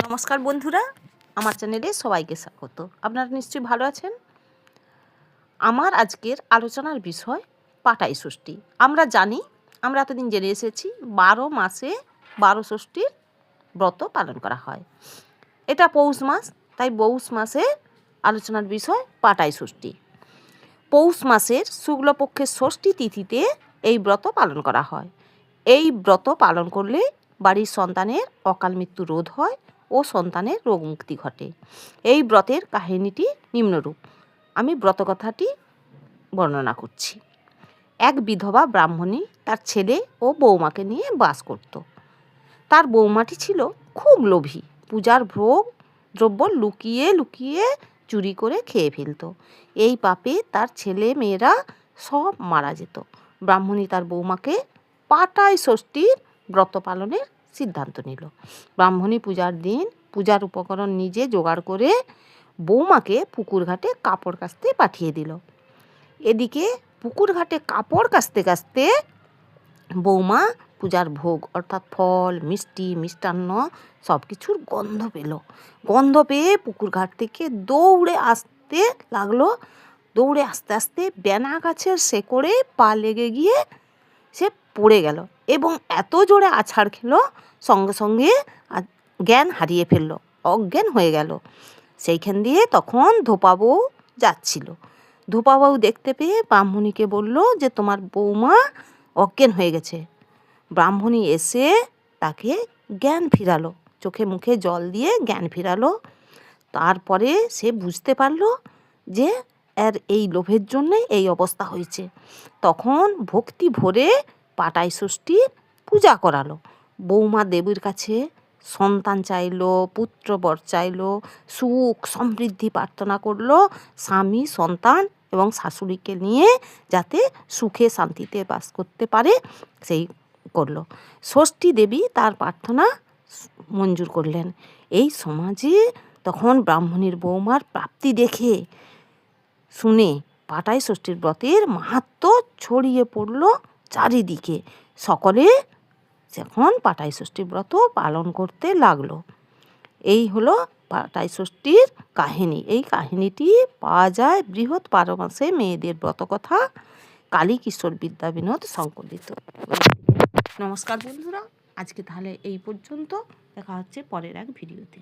নমস্কার বন্ধুরা, আমার চ্যানেলে সবাইকে স্বাগত। আপনারা নিশ্চয়ই ভালো আছেন। আমার আজকের আলোচনার বিষয় পাটাই ষষ্ঠী। আমরা এতদিন জেনে এসেছি 12 মাসে 12 ষষ্ঠীর ব্রত পালন করা হয়। এটা পৌষ মাস, তাই পৌষ মাসে আলোচনার বিষয় পাটাই ষষ্ঠী। পৌষ মাসের শুক্লপক্ষের ষষ্ঠী তিথিতে এই ব্রত পালন করা হয়। এই ব্রত পালন করলে বাড়ির সন্তানের অকাল মৃত্যু রোধ হয় ও সন্তানের রোগ মুক্তি ঘটে। এই ব্রতের কাহিনীটি নিম্নরূপ। আমি ব্রতকথাটি বর্ণনা করছি। এক বিধবা ব্রাহ্মণী তার ছেলে ও বৌমাকে নিয়ে বাস করত। তার বৌমাটি ছিল খুব লোভী, পূজার ভোগ দ্রব্য লুকিয়ে লুকিয়ে চুরি করে খেয়ে ফেলত। এই পাপে তার ছেলে মেয়েরা সব মারা যেত। ব্রাহ্মণী তার বৌমাকে পাটাই ষষ্ঠীর ব্রত পালনের সিদ্ধান্ত নিল। ব্রাহ্মণী পূজার দিন পূজার উপকরণ নিজে জোগাড় করে বৌমাকে পুকুর ঘাটে কাপড় কাচতে পাঠিয়ে দিল। এদিকে পুকুর ঘাটে কাপড় কাচতে কাচতে বৌমা পূজার ভোগ অর্থাৎ ফল মিষ্টি মিষ্টান্ন সব কিছুর গন্ধ পেল। গন্ধ পেয়ে পুকুর ঘাট থেকে দৌড়ে আসতে লাগলো। দৌড়ে আস্তে আস্তে বেনা গাছের শেকড়ে পা লেগে গিয়ে সে পড়ে গেল এবং এত জোরে আছাড় খেলো সঙ্গে সঙ্গে জ্ঞান হারিয়ে ফেললো, অজ্ঞান হয়ে গেল। সেইখান দিয়ে তখন ধোপা বউ যাচ্ছিল। ধোপা বউ দেখতে পেয়ে ব্রাহ্মণীকে বলল যে তোমার বৌমা অজ্ঞান হয়ে গেছে। ব্রাহ্মণী এসে তাকে জ্ঞান ফিরালো, চোখে মুখে জল দিয়ে জ্ঞান ফিরালো। তারপরে সে বুঝতে পারলো যে এর এই লোভের জন্যে এই অবস্থা হয়েছে। তখন ভক্তি ভরে পাটাই ষষ্ঠীর পূজা করালো। বৌমা দেবীর কাছে সন্তান চাইলো, পুত্র বর চাইলো, সুখ সমৃদ্ধি প্রার্থনা করলো, স্বামী সন্তান এবং শাশুড়িকে নিয়ে যাতে সুখে শান্তিতে বাস করতে পারে সেই করলো। ষষ্ঠী দেবী তার প্রার্থনা মঞ্জুর করলেন। এই সমাজে তখন ব্রাহ্মণীর বৌমার প্রাপ্তি দেখে শুনে পাটাই ষষ্ঠীর ব্রতের মাহাত্ম্য ছড়িয়ে পড়ল চারিদিকে। সকলে যখন পাটাই ষষ্ঠীর ব্রত পালন করতে লাগলো। এই হলো পাটাই ষষ্ঠীর কাহিনী। এই কাহিনীটি পাওয়া যায় বৃহৎ পারমাসে মেয়েদের ব্রতকথা, কালী কিশোর বিদ্যা বিনোদ সংকলিত। নমস্কার বন্ধুরা, আজকে তাহলে এই পর্যন্ত। দেখা হচ্ছে পরের এক ভিডিওতে।